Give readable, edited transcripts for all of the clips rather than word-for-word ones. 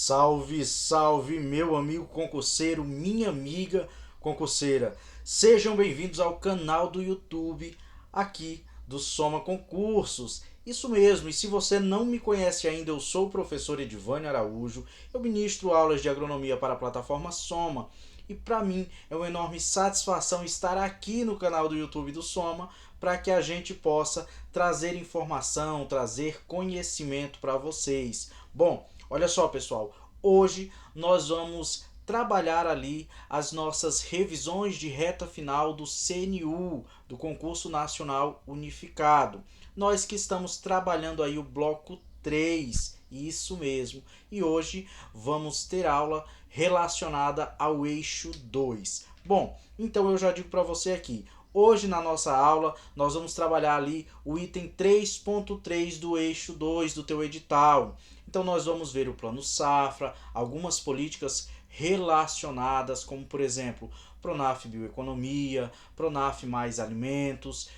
Salve, salve, meu amigo concurseiro, minha amiga concurseira. Sejam bem-vindos ao canal do YouTube aqui do Soma Concursos. Isso mesmo, e se você não me conhece ainda, eu sou o professor Edivânio Araújo. Eu ministro aulas de agronomia para a plataforma Soma. E para mim é uma enorme satisfação estar aqui no canal do YouTube do Soma para que a gente possa trazer informação, trazer conhecimento para vocês. Bom, olha só, pessoal, hoje nós vamos trabalhar ali as nossas revisões de reta final do CNU, do Concurso Nacional Unificado. Nós que estamos trabalhando aí o bloco 3, isso mesmo. E hoje vamos ter aula relacionada ao eixo 2. Bom, então eu já digo para você aqui, hoje na nossa aula nós vamos trabalhar ali o item 3.3 do eixo 2 do teu edital. Então nós vamos ver o plano safra, algumas políticas relacionadas, como por exemplo, Pronaf Bioeconomia, Pronaf Mais Alimentos,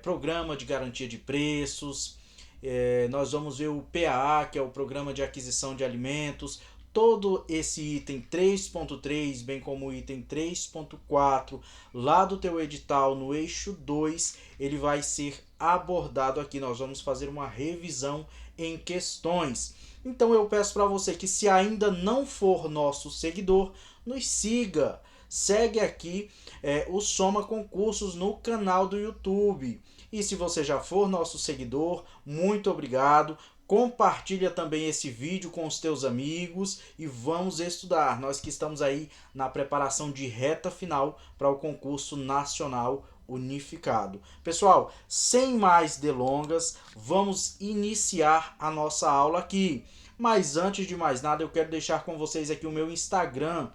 Programa de Garantia de Preços, nós vamos ver o PAA, que é o Programa de Aquisição de Alimentos. Todo esse item 3.3, bem como o item 3.4, lá do teu edital no eixo 2, ele vai ser abordado aqui. Nós vamos fazer uma revisão em questões. Então eu peço para você que, se ainda não for nosso seguidor, nos siga. Segue aqui o Soma Concursos no canal do YouTube. E se você já for nosso seguidor, muito obrigado. Compartilha também esse vídeo com os teus amigos e vamos estudar. Nós que estamos aí na preparação de reta final para o concurso nacional unificado. Pessoal, sem mais delongas, vamos iniciar a nossa aula aqui. Mas antes de mais nada, eu quero deixar com vocês aqui o meu Instagram,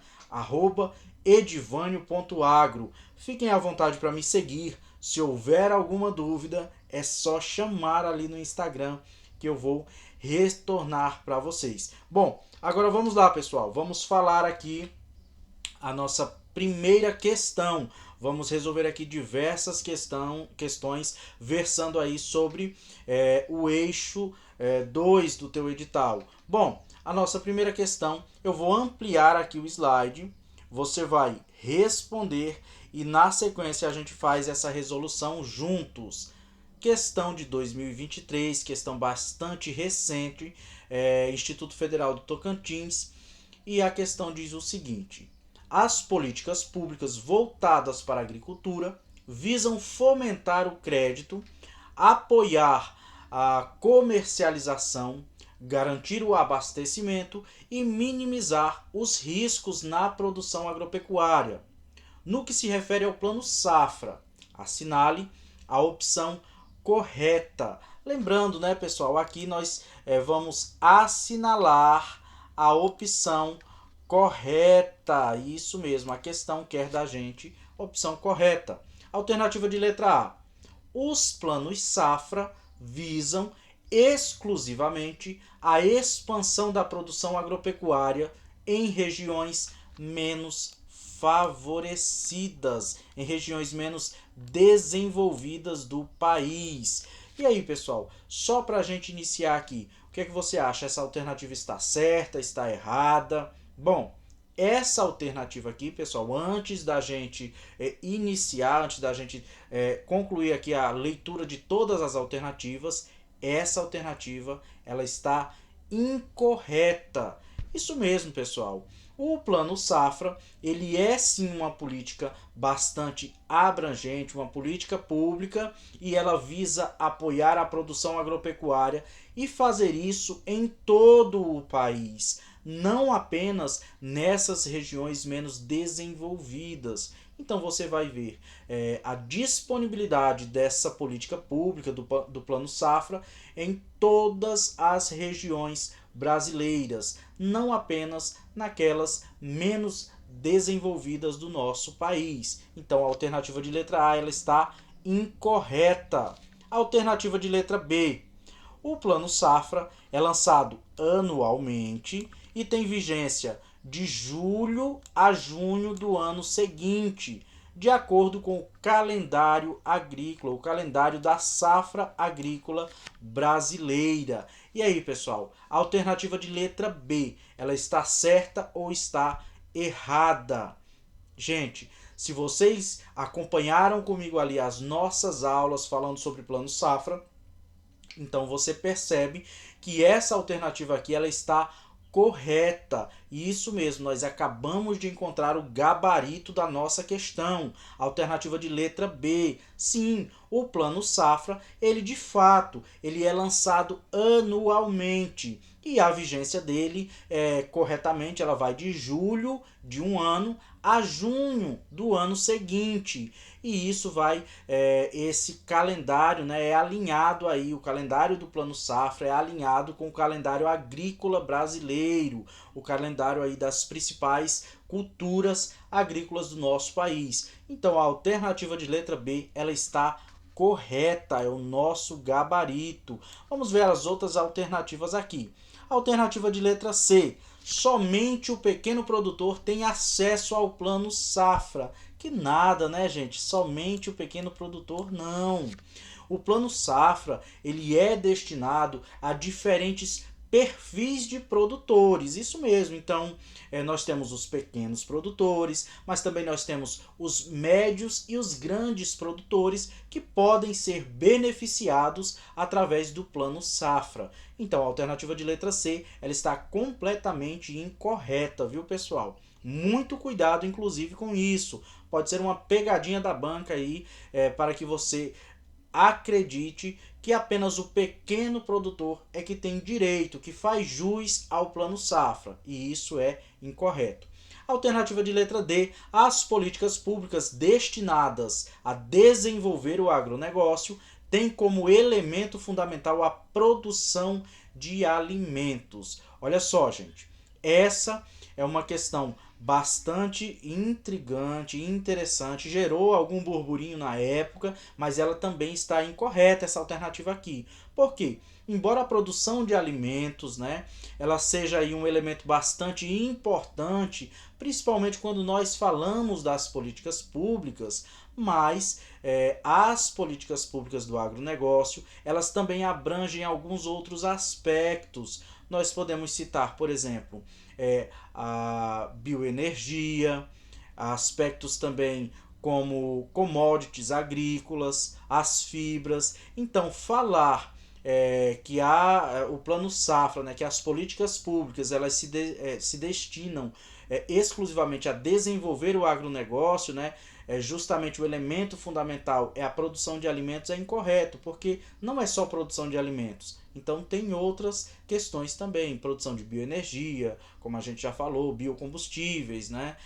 @edivanio.agro. Fiquem à vontade para me seguir. Se houver alguma dúvida, é só chamar ali no Instagram que eu vou retornar para vocês. Bom, agora vamos lá, pessoal. Vamos falar aqui a nossa primeira questão. Vamos resolver aqui diversas questões versando aí sobre o eixo 2 do teu edital. Bom, a nossa primeira questão, eu vou ampliar aqui o slide, você vai responder e na sequência a gente faz essa resolução juntos. Questão de 2023, questão bastante recente, Instituto Federal do Tocantins, e a questão diz o seguinte: as políticas públicas voltadas para a agricultura visam fomentar o crédito, apoiar a comercialização, garantir o abastecimento e minimizar os riscos na produção agropecuária. No que se refere ao plano safra, assinale a opção correta. Lembrando, né, pessoal, aqui nós vamos assinalar a opção correta. Isso mesmo, a questão quer da gente opção correta. Alternativa de letra A: os planos safra visam exclusivamente a expansão da produção agropecuária em regiões menos favorecidas, em regiões menos desenvolvidas do país. E aí, pessoal, só para a gente iniciar aqui, o que é que você acha? Essa alternativa está certa, está errada? Bom, essa alternativa aqui, pessoal, antes da gente iniciar, antes da gente concluir aqui a leitura de todas as alternativas, essa alternativa ela está incorreta. Isso mesmo, pessoal. O Plano Safra, ele é sim uma política bastante abrangente, uma política pública, e ela visa apoiar a produção agropecuária e fazer isso em todo o país, não apenas nessas regiões menos desenvolvidas. Então você vai ver a disponibilidade dessa política pública do Plano Safra em todas as regiões brasileiras, não apenas naquelas menos desenvolvidas do nosso país. Então a alternativa de letra A ela está incorreta. A alternativa de letra B: o Plano Safra é lançado anualmente e tem vigência de julho a junho do ano seguinte. de acordo com o calendário agrícola, o calendário da safra agrícola brasileira. E aí, pessoal, a alternativa de letra B, ela está certa ou está errada? Gente, se vocês acompanharam comigo ali as nossas aulas falando sobre plano safra, então você percebe que essa alternativa aqui ela está correta. E isso mesmo, nós acabamos de encontrar o gabarito da nossa questão. Alternativa de letra B. Sim, o plano safra, ele de fato, ele é lançado anualmente. E a vigência dele, corretamente, ela vai de julho de um ano a junho do ano seguinte. E isso vai, esse calendário, né, é alinhado aí, o calendário do Plano Safra é alinhado com o calendário agrícola brasileiro, o calendário aí das principais culturas agrícolas do nosso país. Então a alternativa de letra B, ela está correta, é o nosso gabarito. Vamos ver as outras alternativas aqui. Alternativa de letra C, somente o pequeno produtor tem acesso ao Plano Safra. Que nada, né, gente? Somente o pequeno produtor, não. O Plano Safra, ele é destinado a diferentes perfis de produtores, isso mesmo. Então, nós temos os pequenos produtores, mas também nós temos os médios e os grandes produtores que podem ser beneficiados através do Plano Safra. Então, a alternativa de letra C, ela está completamente incorreta, viu, pessoal? Muito cuidado, inclusive, com isso. Pode ser uma pegadinha da banca aí, para que você acredite que apenas o pequeno produtor é que tem direito, que faz jus ao Plano Safra. E isso é incorreto. Alternativa de letra D, as políticas públicas destinadas a desenvolver o agronegócio têm como elemento fundamental a produção de alimentos. Olha só, gente, essa é uma questão bastante intrigante, interessante, gerou algum burburinho na época, mas ela também está incorreta, essa alternativa aqui. Por quê? Embora a produção de alimentos, né, ela seja aí um elemento bastante importante, principalmente quando nós falamos das políticas públicas, mas as políticas públicas do agronegócio, elas também abrangem alguns outros aspectos. Nós podemos citar, por exemplo, a bioenergia, aspectos também como commodities agrícolas, as fibras. Então, falar que o Plano Safra, né, que as políticas públicas elas se destinam exclusivamente a desenvolver o agronegócio, né, justamente o elemento fundamental é a produção de alimentos, é incorreto, porque não é só produção de alimentos. Então tem outras questões também, produção de bioenergia, como a gente já falou, biocombustíveis, né?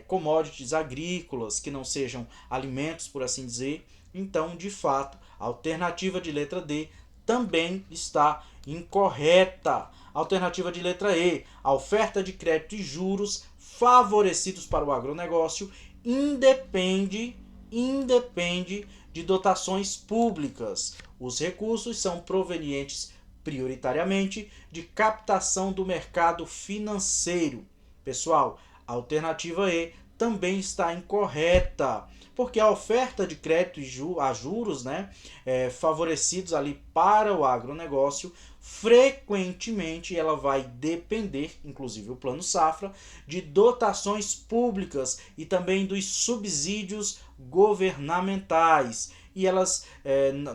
Commodities agrícolas que não sejam alimentos, por assim dizer. Então, de fato, a alternativa de letra D também está incorreta. Alternativa de letra E, a oferta de crédito e juros favorecidos para o agronegócio independe de dotações públicas. Os recursos são provenientes prioritariamente de captação do mercado financeiro. Pessoal, a alternativa E também está incorreta, porque a oferta de crédito a juros, né, favorecidos ali para o agronegócio, frequentemente ela vai depender, inclusive o Plano Safra, de dotações públicas e também dos subsídios governamentais. E elas,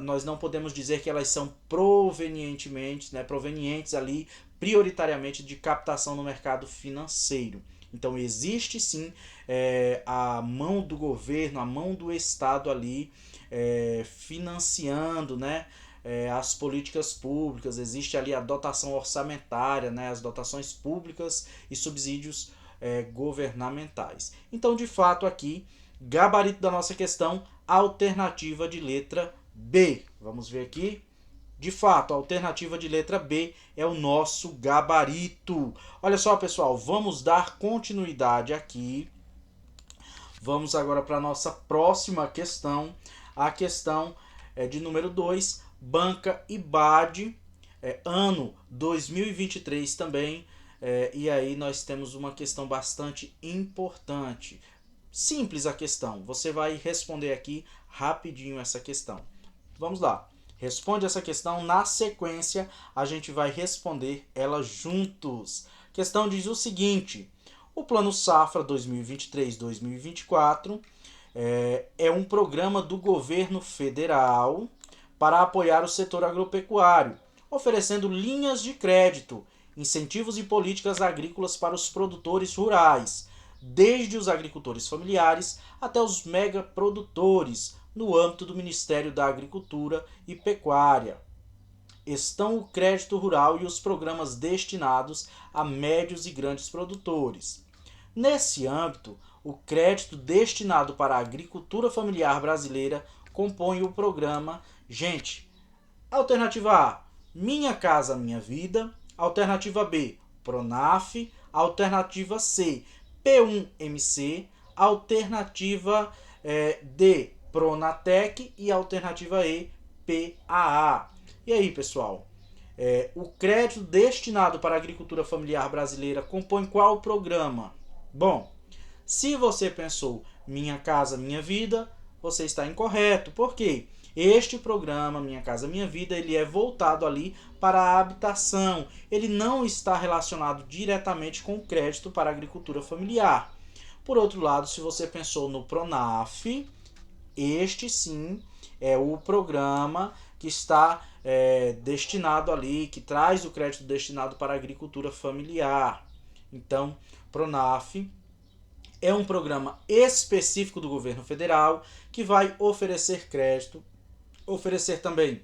nós não podemos dizer que elas são provenientes ali prioritariamente de captação no mercado financeiro. Então existe sim a mão do governo, a mão do Estado ali financiando, né, as políticas públicas, existe ali a dotação orçamentária, né, as dotações públicas e subsídios governamentais. Então, de fato, aqui, gabarito da nossa questão, alternativa de letra B. Vamos ver aqui. De fato, a alternativa de letra B é o nosso gabarito. Olha só, pessoal, vamos dar continuidade aqui. Vamos agora para a nossa próxima questão. A questão de número 2, Banca IBAD, ano 2023 também. E aí nós temos uma questão bastante importante. Simples a questão. Você vai responder aqui rapidinho essa questão. Vamos lá. Responde essa questão. Na sequência, a gente vai responder ela juntos. A questão diz o seguinte. O Plano Safra 2023-2024 é um programa do governo federal para apoiar o setor agropecuário, oferecendo linhas de crédito, incentivos e políticas agrícolas para os produtores rurais, desde os agricultores familiares até os megaprodutores, no âmbito do Ministério da Agricultura e Pecuária. Estão o crédito rural e os programas destinados a médios e grandes produtores. Nesse âmbito, o crédito destinado para a agricultura familiar brasileira compõe o programa. Gente, alternativa A, Minha Casa Minha Vida. Alternativa B, Pronaf. Alternativa C, P1MC. Alternativa D, Pronatec. E alternativa E, PAA. E aí, pessoal? O crédito destinado para a agricultura familiar brasileira compõe qual programa? Bom, se você pensou Minha Casa Minha Vida, você está incorreto. Por quê? Este programa, Minha Casa Minha Vida, ele é voltado ali para a habitação. Ele não está relacionado diretamente com o crédito para a agricultura familiar. Por outro lado, se você pensou no Pronaf, este sim é o programa que está destinado ali, que traz o crédito destinado para a agricultura familiar. Então, Pronaf é um programa específico do governo federal que vai oferecer crédito, oferecer também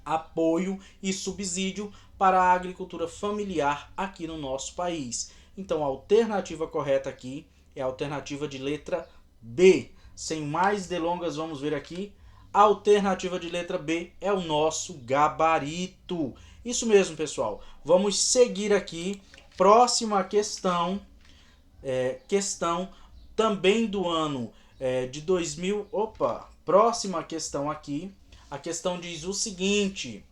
apoio e subsídio para a agricultura familiar aqui no nosso país. Então, a alternativa correta aqui é a alternativa de letra B. Sem mais delongas, vamos ver aqui. A alternativa de letra B é o nosso gabarito. Isso mesmo, pessoal. Vamos seguir aqui. Próxima questão. Questão também do ano de 2000. Próxima questão aqui. A questão diz o seguinte.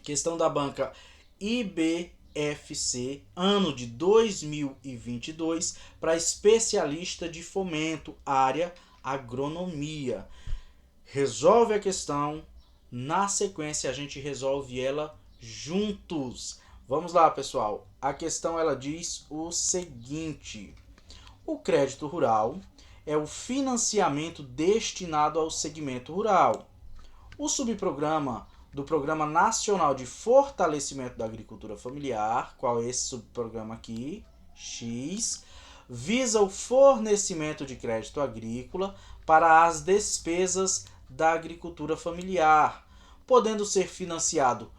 Questão da banca IBFC, ano de 2022, para especialista de fomento, área agronomia. Resolve a questão, na sequência a gente resolve ela juntos. Vamos lá, pessoal. A questão ela diz o seguinte: o crédito rural é o financiamento destinado ao segmento rural. O subprograma do Programa Nacional de Fortalecimento da Agricultura Familiar, qual é esse subprograma aqui, X, visa o fornecimento de crédito agrícola para as despesas da agricultura familiar, podendo ser financiado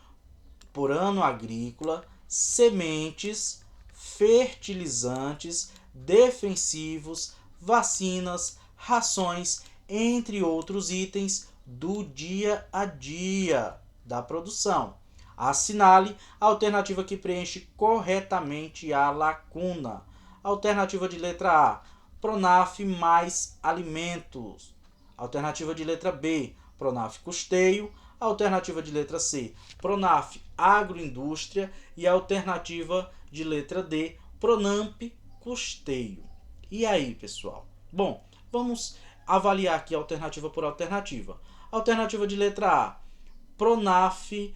por ano agrícola, sementes, fertilizantes, defensivos, vacinas, rações, entre outros itens do dia a dia da produção. Assinale a alternativa que preenche corretamente a lacuna. Alternativa de letra A, Pronaf mais alimentos. Alternativa de letra B, Pronaf custeio. Alternativa de letra C, Pronaf agroindústria. E alternativa de letra D, Pronamp custeio. E aí, pessoal? Bom, vamos avaliar aqui alternativa por alternativa. Alternativa de letra A, Pronaf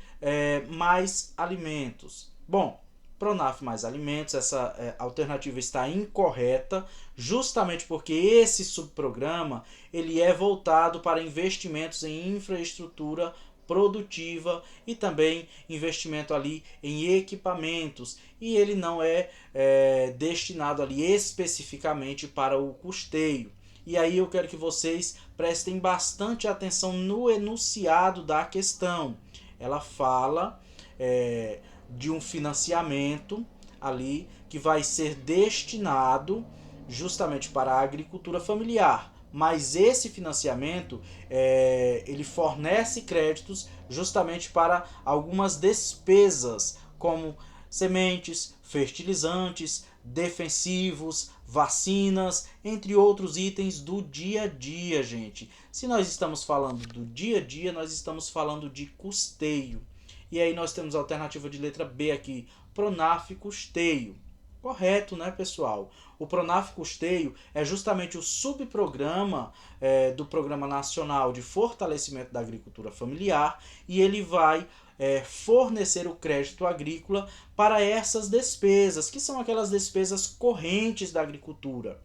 mais alimentos. Bom, Pronaf mais alimentos, essa alternativa está incorreta, justamente porque esse subprograma ele é voltado para investimentos em infraestrutura produtiva e também investimento ali em equipamentos, e ele não é destinado ali especificamente para o custeio. E aí eu quero que vocês prestem bastante atenção no enunciado da questão. Ela fala de um financiamento ali que vai ser destinado justamente para a agricultura familiar. Mas esse financiamento ele fornece créditos justamente para algumas despesas, como sementes, fertilizantes, defensivos, vacinas, entre outros itens do dia a dia, gente. Se nós estamos falando do dia a dia, nós estamos falando de custeio. E aí nós temos a alternativa de letra B aqui, Pronaf custeio. Correto, né, pessoal? O Pronaf Custeio é justamente o subprograma do Programa Nacional de Fortalecimento da Agricultura Familiar, e ele vai fornecer o crédito agrícola para essas despesas, que são aquelas despesas correntes da agricultura,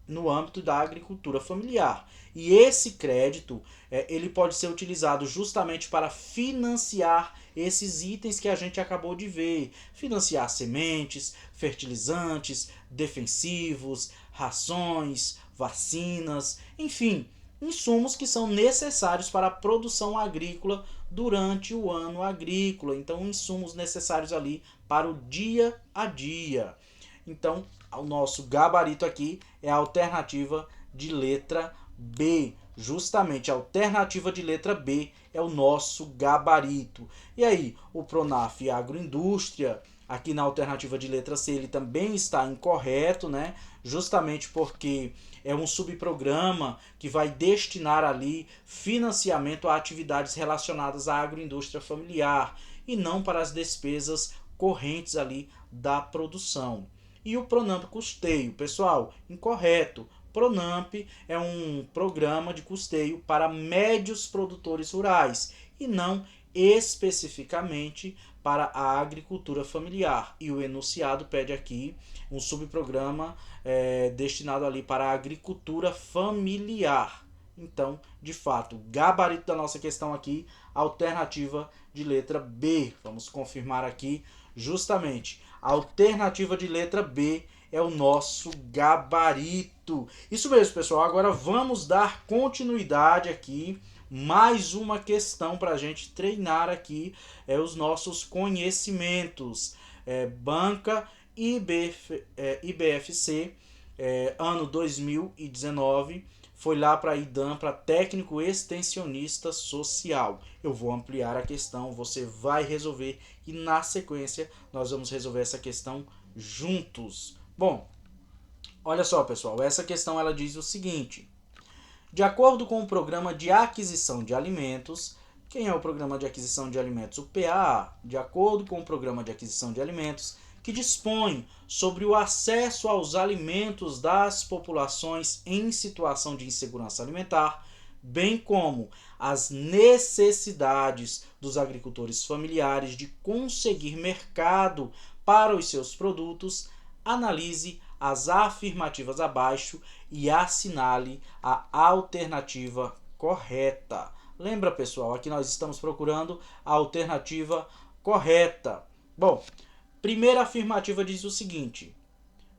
no âmbito da agricultura familiar. E esse crédito ele pode ser utilizado justamente para financiar esses itens que a gente acabou de ver. Financiar sementes, fertilizantes, defensivos, rações, vacinas, enfim, insumos que são necessários para a produção agrícola durante o ano agrícola. Então, insumos necessários ali para o dia a dia. Então, o nosso gabarito aqui é a alternativa de letra B. Justamente a alternativa de letra B é o nosso gabarito. E aí, o Pronaf Agroindústria, aqui na alternativa de letra C, ele também está incorreto, né? Justamente porque é um subprograma que vai destinar ali financiamento a atividades relacionadas à agroindústria familiar e não para as despesas correntes ali da produção. E o Pronamp Custeio, pessoal, incorreto. Pronamp é um programa de custeio para médios produtores rurais e não especificamente para a agricultura familiar. E o enunciado pede aqui um subprograma destinado ali para a agricultura familiar. Então, de fato, gabarito da nossa questão aqui, alternativa de letra B. Vamos confirmar aqui justamente. A alternativa de letra B é o nosso gabarito. Isso mesmo, pessoal. Agora vamos dar continuidade aqui. Mais uma questão para a gente treinar aqui os nossos conhecimentos. Banca IBFC, ano 2019. Foi lá para a IDAM, para técnico extensionista social. Eu vou ampliar a questão, você vai resolver e na sequência nós vamos resolver essa questão juntos. Bom, olha só, pessoal, essa questão ela diz o seguinte: de acordo com o Programa de Aquisição de Alimentos, quem é o Programa de Aquisição de Alimentos? O PAA. De acordo com o Programa de Aquisição de Alimentos, que dispõe sobre o acesso aos alimentos das populações em situação de insegurança alimentar, bem como as necessidades dos agricultores familiares de conseguir mercado para os seus produtos, analise as afirmativas abaixo e assinale a alternativa correta. Lembra, pessoal, aqui nós estamos procurando a alternativa correta. Bom, primeira afirmativa diz o seguinte: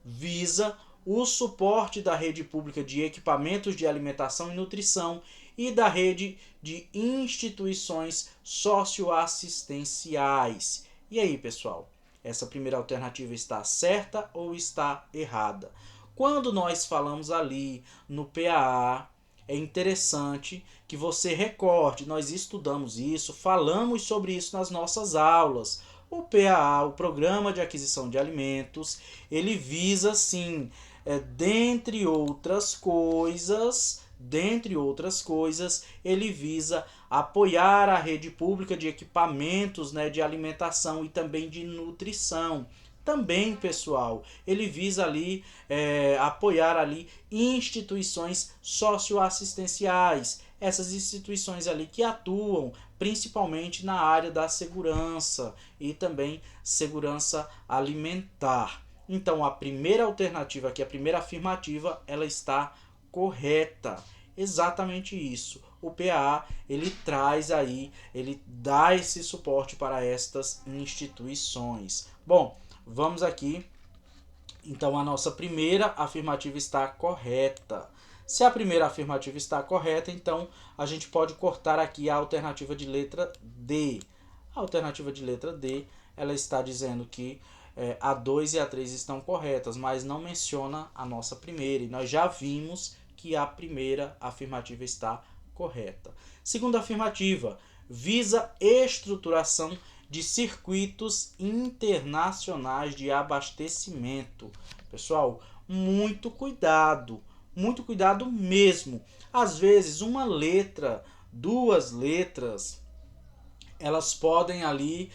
visa o suporte da rede pública de equipamentos de alimentação e nutrição e da rede de instituições socioassistenciais. E aí, pessoal, essa primeira alternativa está certa ou está errada? Quando nós falamos ali no PAA, é interessante que você recorde, nós estudamos isso, falamos sobre isso nas nossas aulas. O PAA, o Programa de Aquisição de Alimentos, ele visa sim, dentre outras coisas, ele visa apoiar a rede pública de equipamentos, né, de alimentação e também de nutrição. Também, pessoal, ele visa ali apoiar ali instituições socioassistenciais, essas instituições ali que atuam principalmente na área da segurança e também segurança alimentar. Então, a primeira alternativa aqui, a primeira afirmativa, ela está correta. Exatamente isso. O PAA, ele traz aí, ele dá esse suporte para estas instituições. Bom, vamos aqui. Então, a nossa primeira afirmativa está correta. Se a primeira afirmativa está correta, então a gente pode cortar aqui a alternativa de letra D. A alternativa de letra D, ela está dizendo que a 2 e a 3 estão corretas, mas não menciona a nossa primeira. E nós já vimos que a primeira afirmativa está correta. Segunda afirmativa, visa estruturação de circuitos internacionais de abastecimento. Pessoal, muito cuidado mesmo. Às vezes, uma letra, duas letras, elas podem ali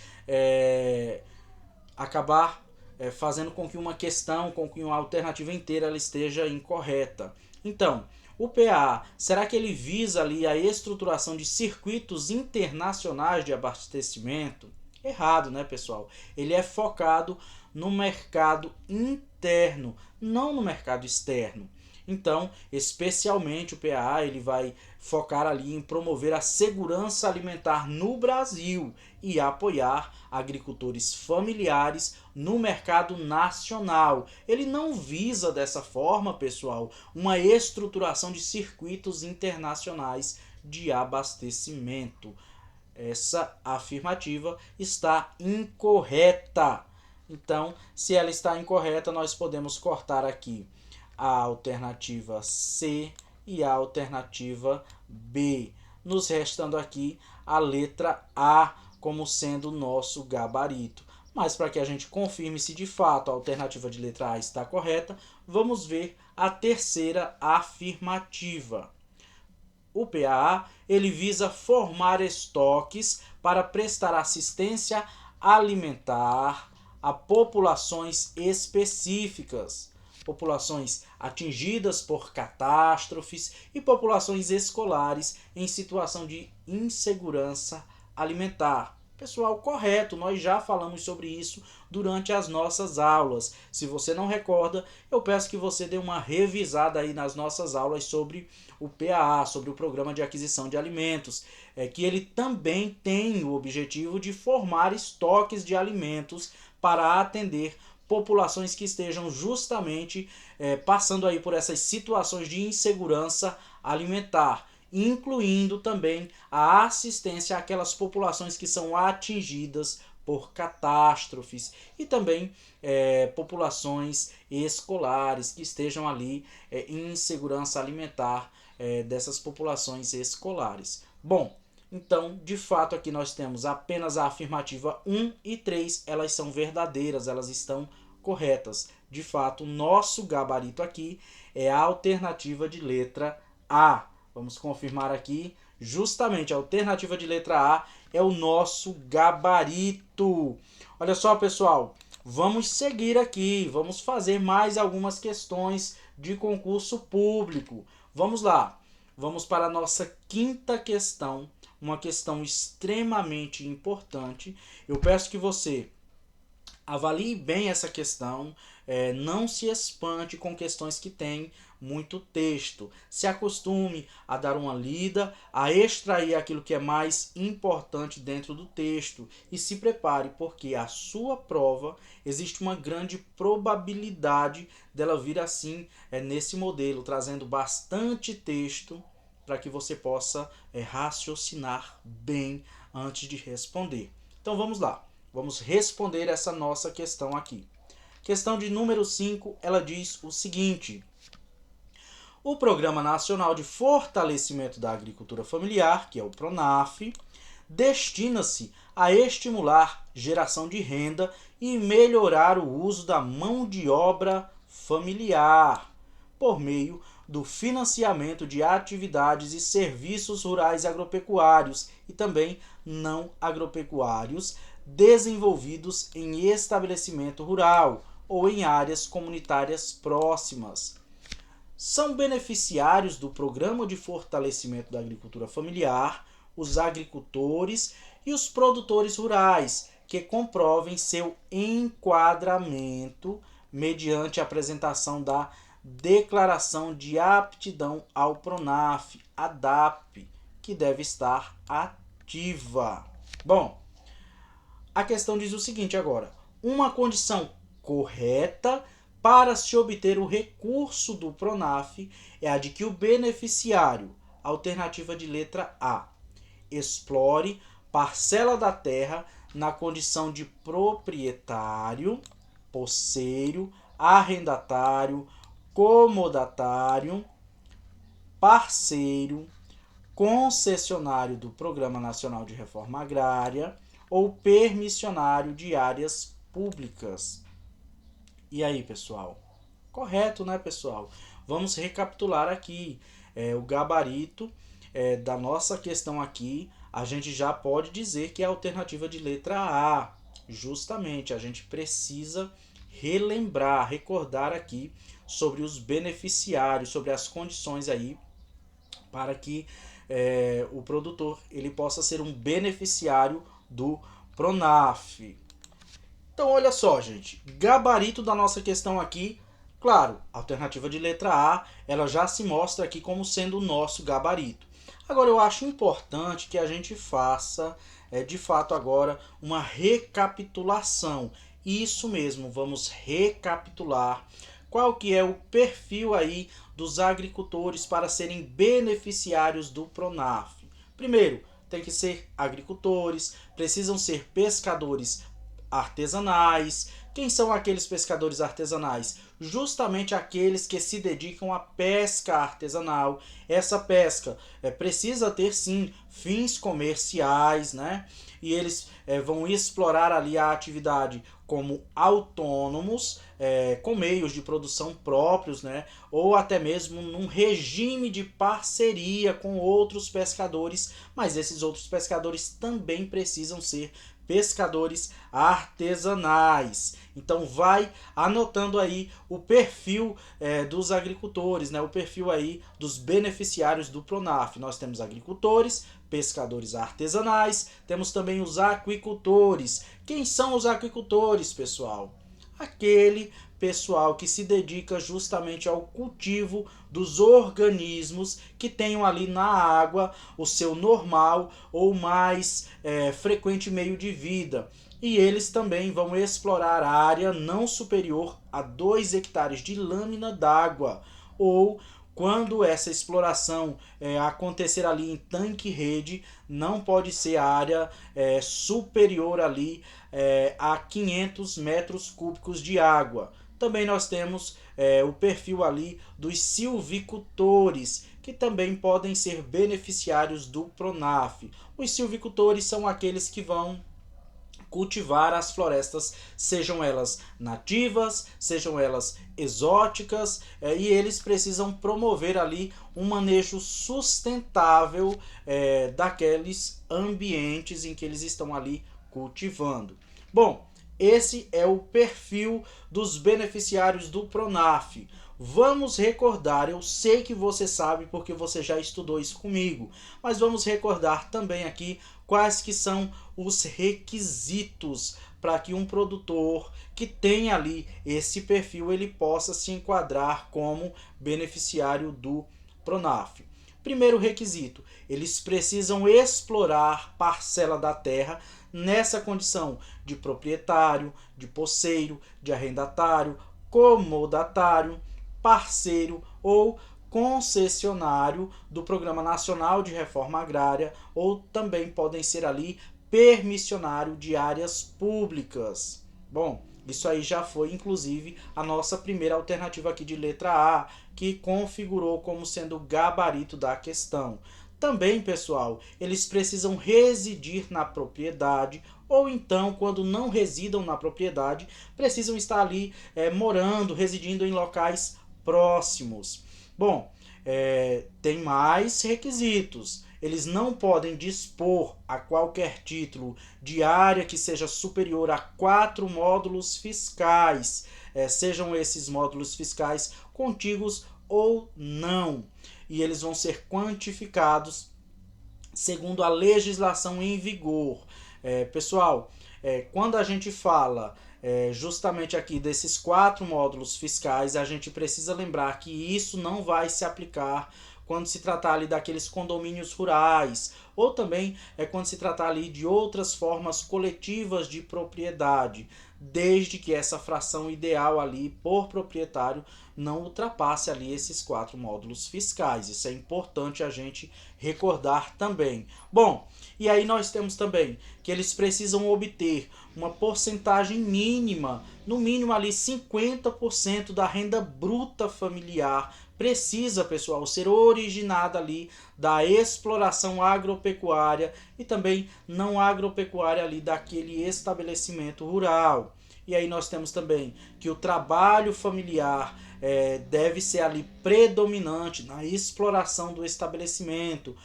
acabar fazendo com que uma questão, com que uma alternativa inteira ela esteja incorreta. Então, o PAA, será que ele visa ali a estruturação de circuitos internacionais de abastecimento? Errado, né, pessoal? Ele é focado no mercado interno, não no mercado externo. Então, especialmente o PAA, ele vai focar ali em promover a segurança alimentar no Brasil e apoiar agricultores familiares no mercado nacional. Ele não visa dessa forma, pessoal, uma estruturação de circuitos internacionais de abastecimento. Essa afirmativa está incorreta. Então, se ela está incorreta, nós podemos cortar aqui a alternativa C e a alternativa B, nos restando aqui a letra A como sendo o nosso gabarito. Mas para que a gente confirme se de fato a alternativa de letra A está correta, vamos ver a terceira afirmativa. O PAA ele visa formar estoques para prestar assistência alimentar a populações específicas, populações atingidas por catástrofes e populações escolares em situação de insegurança alimentar. Pessoal, correto, nós já falamos sobre isso durante as nossas aulas. Se você não recorda, eu peço que você dê uma revisada aí nas nossas aulas sobre o PAA, sobre o Programa de Aquisição de Alimentos, que ele também tem o objetivo de formar estoques de alimentos para atender populações que estejam justamente passando aí por essas situações de insegurança alimentar, incluindo também a assistência àquelas populações que são atingidas por catástrofes e também populações escolares que estejam ali em insegurança alimentar dessas populações escolares. Bom, então, de fato, aqui nós temos apenas a afirmativa 1 e 3, elas são verdadeiras, elas estão corretas. De fato, nosso gabarito aqui é a alternativa de letra A. Vamos confirmar aqui, justamente a alternativa de letra A é o nosso gabarito. Olha só, pessoal, vamos seguir aqui, vamos fazer mais algumas questões de concurso público. Vamos lá, vamos para a nossa quinta questão, uma questão extremamente importante. Eu peço que você avalie bem essa questão, não se espante com questões que têm muito texto. Se acostume a dar uma lida, a extrair aquilo que é mais importante dentro do texto e se prepare, porque a sua prova existe uma grande probabilidade dela vir assim, nesse modelo, trazendo bastante texto para que você possa raciocinar bem antes de responder. Então vamos lá. Vamos responder essa nossa questão aqui. Questão de número 5, ela diz o seguinte: o Programa Nacional de Fortalecimento da Agricultura Familiar, que é o PRONAF, destina-se a estimular geração de renda e melhorar o uso da mão de obra familiar, por meio do financiamento de atividades e serviços rurais agropecuários e também não agropecuários, desenvolvidos em estabelecimento rural ou em áreas comunitárias próximas. São beneficiários do Programa de Fortalecimento da Agricultura Familiar os agricultores e os produtores rurais que comprovem seu enquadramento mediante a apresentação da Declaração de Aptidão ao PRONAF, a DAP, que deve estar ativa. Bom, a questão diz o seguinte agora: uma condição correta para se obter o recurso do PRONAF é a de que o beneficiário, alternativa de letra A, explore parcela da terra na condição de proprietário, posseiro, arrendatário, comodatário, parceiro, concessionário do Programa Nacional de Reforma Agrária ou permissionário de áreas públicas. E aí, pessoal? Correto, né, pessoal? Vamos recapitular aqui. O gabarito da nossa questão aqui, a gente já pode dizer que é a alternativa de letra A. Justamente, a gente precisa relembrar, recordar aqui sobre os beneficiários, sobre as condições aí para que o produtor ele possa ser um beneficiário do Pronaf. Então olha só, gente, gabarito da nossa questão aqui, claro, a alternativa de letra A, ela já se mostra aqui como sendo o nosso gabarito. Agora eu acho importante que a gente faça, de fato agora, uma recapitulação. Isso mesmo, vamos recapitular qual que é o perfil aí dos agricultores para serem beneficiários do Pronaf. Primeiro, tem que ser agricultores, precisam ser pescadores artesanais. Quem são aqueles pescadores artesanais? Justamente aqueles que se dedicam à pesca artesanal. Essa pesca precisa ter sim fins comerciais, né? E eles vão explorar ali a atividade como autônomos, com meios de produção próprios, né? Ou até mesmo num regime de parceria com outros pescadores, mas esses outros pescadores também precisam ser pescadores artesanais. Então vai anotando aí o perfil dos agricultores, né? O perfil aí dos beneficiários do Pronaf. Nós temos agricultores, pescadores artesanais, temos também os aquicultores. Quem são os aquicultores, pessoal? Aquele pessoal que se dedica justamente ao cultivo dos organismos que tenham ali na água o seu normal ou mais frequente meio de vida. E eles também vão explorar a área não superior a 2 hectares de lâmina d'água, ou quando essa exploração acontecer ali em tanque-rede, não pode ser a área superior ali a 500 metros cúbicos de água. Também nós temos o perfil ali dos silvicultores, que também podem ser beneficiários do Pronaf. Os silvicultores são aqueles que vão cultivar as florestas, sejam elas nativas, sejam elas exóticas, e eles precisam promover ali um manejo sustentável daqueles ambientes em que eles estão ali cultivando. Bom, esse é o perfil dos beneficiários do Pronaf. Vamos recordar, eu sei que você sabe porque você já estudou isso comigo, mas vamos recordar também aqui quais que são os requisitos para que um produtor que tenha ali esse perfil ele possa se enquadrar como beneficiário do Pronaf. Primeiro requisito, eles precisam explorar parcela da terra nessa condição de proprietário, de posseiro, de arrendatário, comodatário, parceiro ou concessionário do Programa Nacional de Reforma Agrária, ou também podem ser ali permissionário de áreas públicas. Bom, isso aí já foi inclusive a nossa primeira alternativa aqui de letra A, que configurou como sendo o gabarito da questão. Também, pessoal, eles precisam residir na propriedade, ou então, quando não residam na propriedade, precisam estar ali morando, residindo em locais próximos. Bom, tem mais requisitos. Eles não podem dispor a qualquer título de área que seja superior a 4 módulos fiscais, sejam esses módulos fiscais contíguos ou não. E eles vão ser quantificados segundo a legislação em vigor. Pessoal, quando a gente fala justamente aqui desses 4 módulos fiscais, a gente precisa lembrar que isso não vai se aplicar quando se tratar ali daqueles condomínios rurais, ou também quando se tratar ali de outras formas coletivas de propriedade, desde que essa fração ideal ali por proprietário não ultrapasse ali esses 4 módulos fiscais. Isso é importante a gente recordar também. Bom, e aí nós temos também que eles precisam obter uma porcentagem mínima, no mínimo ali 50% da renda bruta familiar. Precisa, pessoal, ser originada ali da exploração agropecuária e também não agropecuária ali daquele estabelecimento rural. E aí nós temos também que o trabalho familiar deve ser ali predominante na exploração do estabelecimento.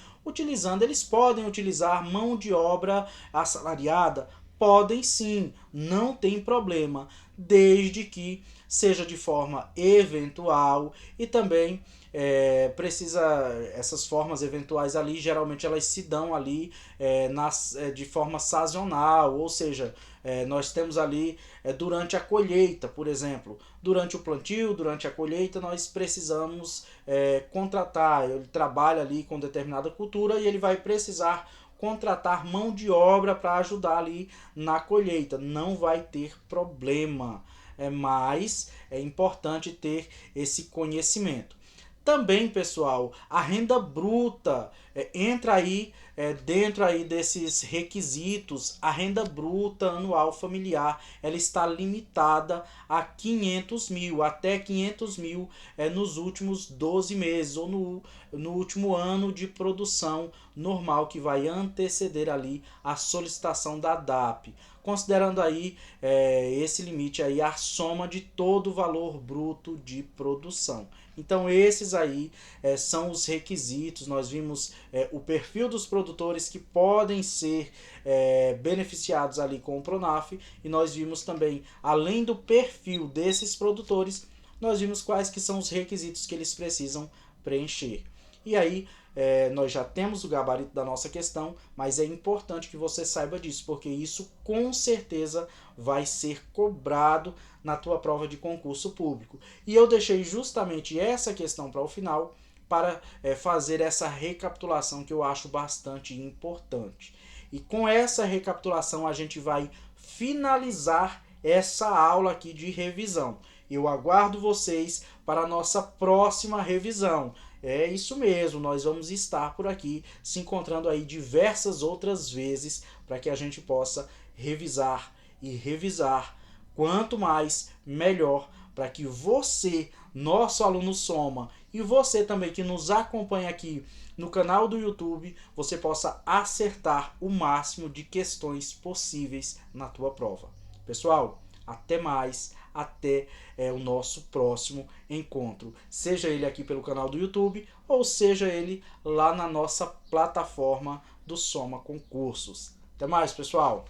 Eles podem utilizar mão de obra assalariada Podem sim, não tem problema, desde que seja de forma eventual e também precisa, essas formas eventuais ali, geralmente elas se dão ali de forma sazonal, ou seja, nós temos ali durante a colheita, por exemplo, durante o plantio, durante a colheita, nós precisamos contratar, ele trabalha ali com determinada cultura e ele vai precisar contratar mão de obra para ajudar ali na colheita. Não vai ter problema, mas é importante ter esse conhecimento. Também, pessoal, a renda bruta entra aí dentro aí desses requisitos. A renda bruta anual familiar ela está limitada a 500 mil, até 500 mil nos últimos 12 meses ou no último ano de produção normal que vai anteceder ali a solicitação da DAP, considerando aí esse limite aí a soma de todo o valor bruto de produção. Então esses aí são os requisitos. Nós vimos o perfil dos produtores que podem ser beneficiados ali com o Pronaf, e nós vimos também, além do perfil desses produtores, nós vimos quais que são os requisitos que eles precisam preencher. E aí nós já temos o gabarito da nossa questão, mas é importante que você saiba disso, porque isso com certeza vai ser cobrado na tua prova de concurso público. E eu deixei justamente essa questão para o final, para fazer essa recapitulação que eu acho bastante importante. E com essa recapitulação a gente vai finalizar essa aula aqui de revisão. Eu aguardo vocês para a nossa próxima revisão. É isso mesmo, nós vamos estar por aqui se encontrando aí diversas outras vezes para que a gente possa revisar e revisar. Quanto mais, melhor, para que você, nosso aluno Soma, e você também que nos acompanha aqui no canal do YouTube, você possa acertar o máximo de questões possíveis na tua prova. Pessoal, até mais, até o nosso próximo encontro. Seja ele aqui pelo canal do YouTube ou seja ele lá na nossa plataforma do Soma Concursos. Até mais, pessoal!